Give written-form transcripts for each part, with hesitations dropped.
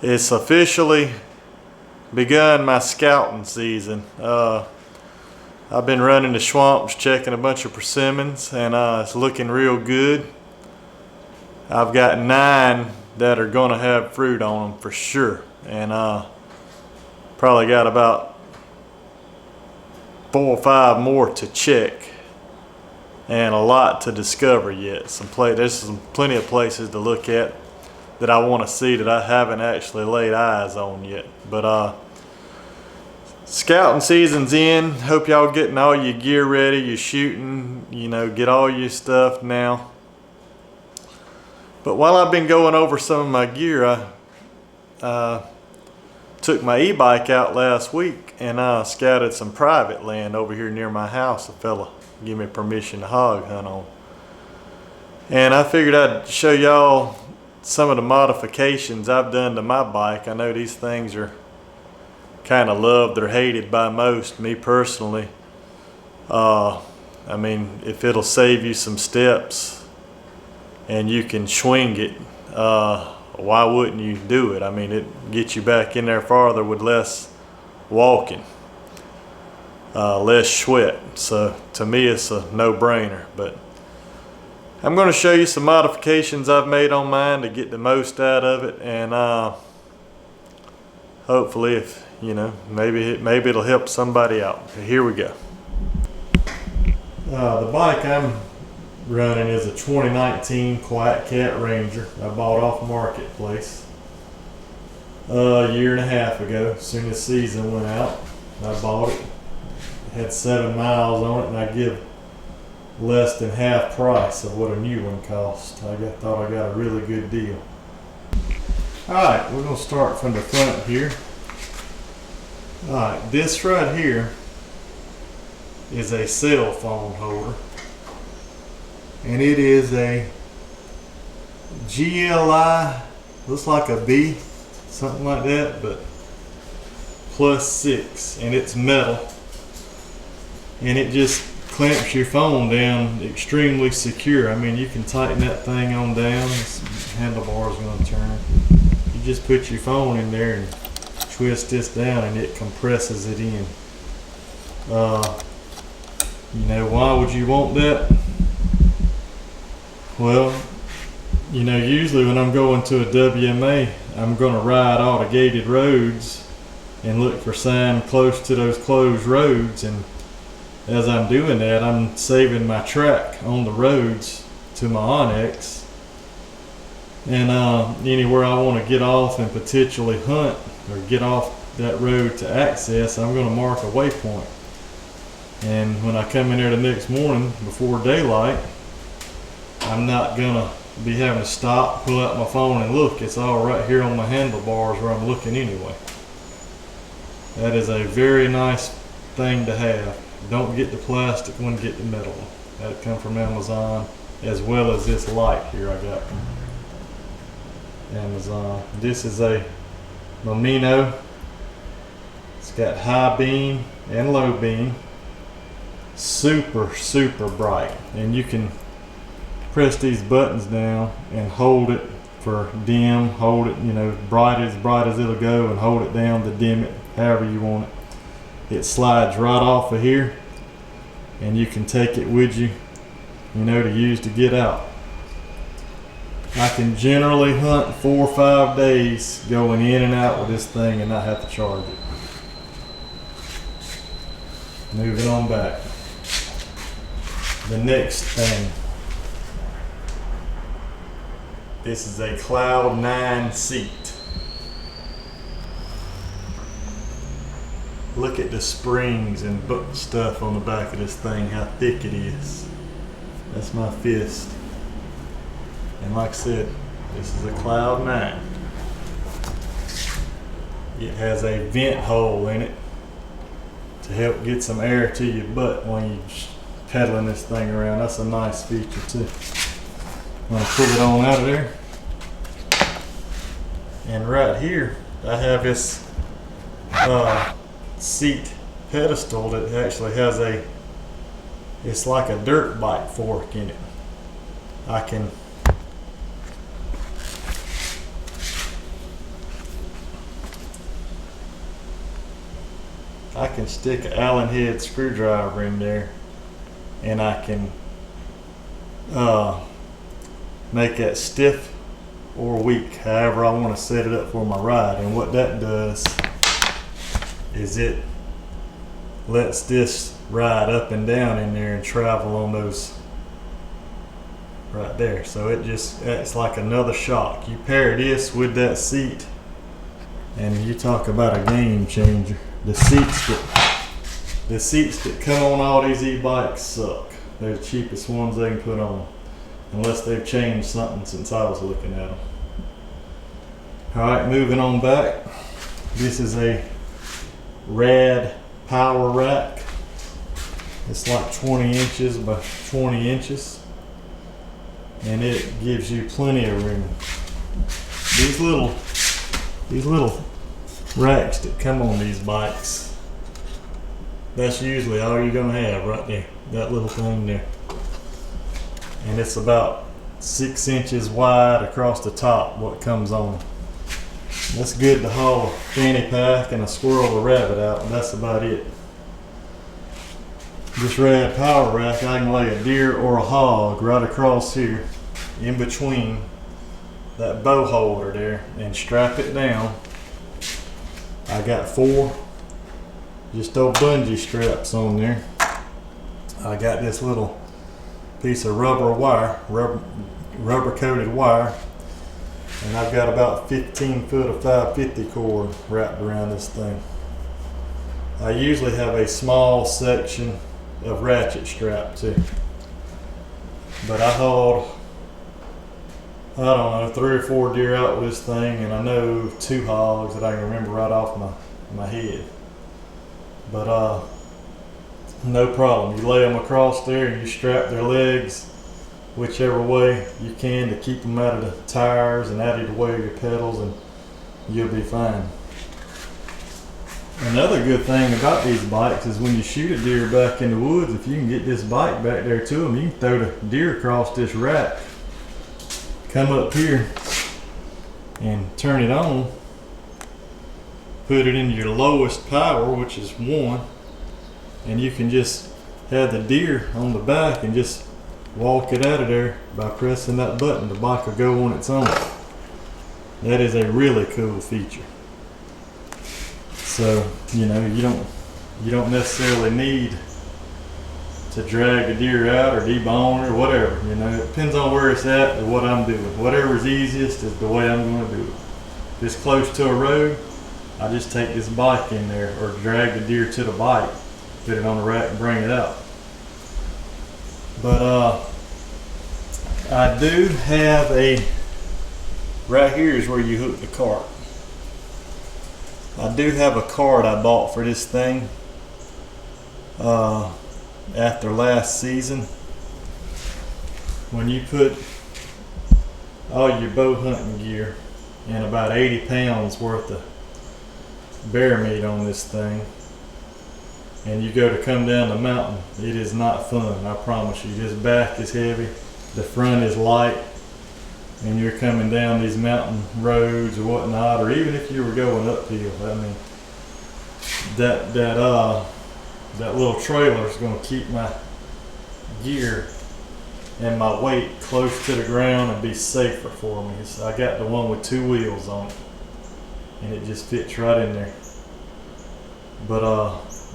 It's officially begun my scouting season. I've been running the swamps, checking a bunch of persimmons, and it's looking real good. I've got 9 that are gonna have fruit on them for sure, and probably got about 4 or 5 more to check, and a lot to discover yet. There's plenty of places to look at that I want to see that I haven't actually laid eyes on yet. But scouting season's in. Hope y'all getting all your gear ready. You're shooting, get all your stuff now. But while I've been going over some of my gear, I took my e-bike out last week and scouted some private land over here near my house. A fella gave me permission to hog hunt on. And I figured I'd show y'all some of the modifications I've done to my bike. I know these things are kind of loved or hated by most. Me personally, I mean, if it'll save you some steps and you can swing it, why wouldn't you do it? I mean, it gets you back in there farther with less walking, less sweat. So to me, it's a no-brainer. But I'm going to show you some modifications I've made on mine to get the most out of it, and hopefully, if maybe it'll help somebody out. Here we go. The bike I'm running is a 2019 Quiet Cat Ranger. I bought off Marketplace a 1.5 years ago. As soon as season went out, I bought it. It had 7 miles on it, and I give less than half price of what a new one cost. I thought I got a really good deal. Alright, we're going to start from the front here. Alright, this right here is a cell phone holder, and it is a GLI, looks like a B, something like that, but +6, and it's metal, and it just clamps your phone down extremely secure. I mean, you can tighten that thing on down. This handlebar is going to turn. You just put your phone in there and twist this down, and it compresses it in. Why would you want that? Well, usually when I'm going to a WMA, I'm going to ride all the gated roads and look for sign close to those closed roads, and as I'm doing that, I'm saving my track on the roads to my Onyx, and anywhere I want to get off and potentially hunt or get off that road to access, I'm going to mark a waypoint. And when I come in there the next morning before daylight, I'm not going to be having to stop, pull out my phone and look. It's all right here on my handlebars where I'm looking anyway. That is a very nice thing to have. Don't get the plastic one, get the metal one. That come from Amazon, as well as this light here I got from Amazon. This is a Momino. It's got high beam and low beam. Super, super bright. And you can press these buttons down and hold it for dim, hold it, bright as it'll go, and hold it down to dim it however you want it. It slides right off of here, and you can take it with you, to use to get out. I can generally hunt 4 or 5 days going in and out with this thing and not have to charge it. Moving on back. The next thing. This is a CloudN Seat. Look at the springs and stuff on the back of this thing, how thick it is. That's my fist. And like I said, this is a CloudN. It has a vent hole in it to help get some air to your butt when you're pedaling this thing around. That's a nice feature too. I'm going to pull it on out of there. And right here, I have this seat pedestal that actually has it's like a dirt bike fork in it. I can I can stick an Allen head screwdriver in there, and I can make that stiff or weak, however I want to set it up for my ride. And what that does is it lets this ride up and down in there and travel on those right there. So it just acts like another shock. You pair this with that seat, and you talk about a game changer. The seats that come on all these e-bikes suck. They're the cheapest ones they can put on, unless they've changed something since I was looking at them. Alright, moving on back. This is a Rad Power Rack. It's like 20 inches by 20 inches, and it gives you plenty of room. These little racks that come on these bikes, that's usually all you're gonna have right there, that little thing there. And it's about 6 inches wide across the top, what comes on. That's good to haul a fanny pack and a squirrel or rabbit out, and that's about it. This Rad Power Rack, I can lay a deer or a hog right across here in between that bow holder there and strap it down. I got 4 just old bungee straps on there. I got this little piece of rubber coated wire, and I've got about 15 foot of 550 cord wrapped around this thing. I usually have a small section of ratchet strap too, but I hauled, I don't know, 3 or 4 deer out with this thing, and I know 2 hogs that I can remember right off my head. But no problem. You lay them across there and you strap their legs whichever way you can to keep them out of the tires and out of the way of your pedals, and you'll be fine. Another good thing about these bikes is when you shoot a deer back in the woods, if you can get this bike back there to them, you can throw the deer across this rack, come up here and turn it on, put it in your lowest power, which is 1, and you can just have the deer on the back and just walk it out of there by pressing that button. The bike will go on its own. That is a really cool feature. So, you know, you don't necessarily need to drag the deer out or debone or whatever. You know, it depends on where it's at and what I'm doing. Whatever's easiest is the way I'm going to do it. If it's close to a road, I just take this bike in there, or drag the deer to the bike, put it on the rack and bring it out. But I do have a, right here is where you hook the cart. I do have a cart I bought for this thing after last season. When you put all your bow hunting gear and about 80 pounds worth of bear meat on this thing, and you go to come down the mountain, it is not fun, I promise you. This back is heavy, the front is light, and you're coming down these mountain roads or whatnot, or even if you were going uphill. I mean, that little trailer is going to keep my gear and my weight close to the ground and be safer for me. I got the one with 2 wheels on it, and it just fits right in there. But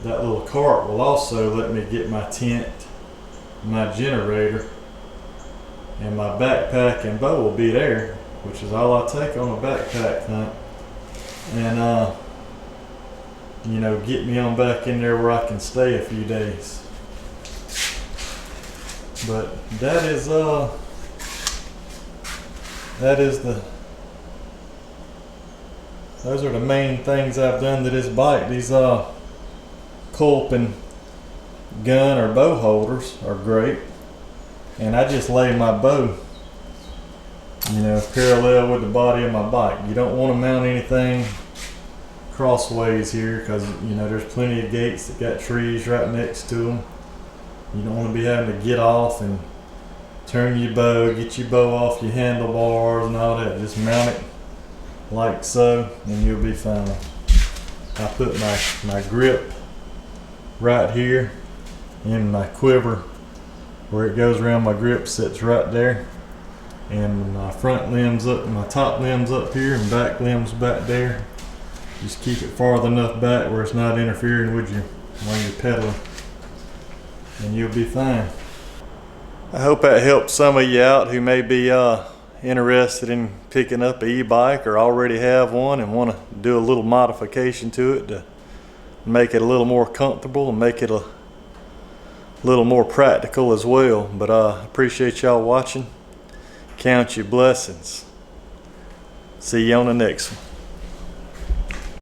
that little cart will also let me get my tent, my generator, and my backpack and bow will be there, which is all I take on a backpack hunt. And you know, get me on back in there where I can stay a few days. But those are the main things I've done to this bike. These Culpin gun or bow holders are great, and I just lay my bow, you know, parallel with the body of my bike. You don't want to mount anything crossways here, because you know there's plenty of gates that got trees right next to them. You don't want to be having to get off and turn your bow, get your bow off your handlebars and all that. Just mount it like so, and you'll be fine. I put my grip right here, and my quiver where it goes around my grip sits right there, and my front limbs up, my top limbs up here, and back limbs back there. Just keep it farther enough back where it's not interfering with you when you're pedaling, and you'll be fine. I hope that helps some of you out who may be interested in picking up an e-bike or already have one and want to do a little modification to it to make it a little more comfortable and make it a little more practical as well. But I appreciate y'all watching. Count your blessings. See you on the next one.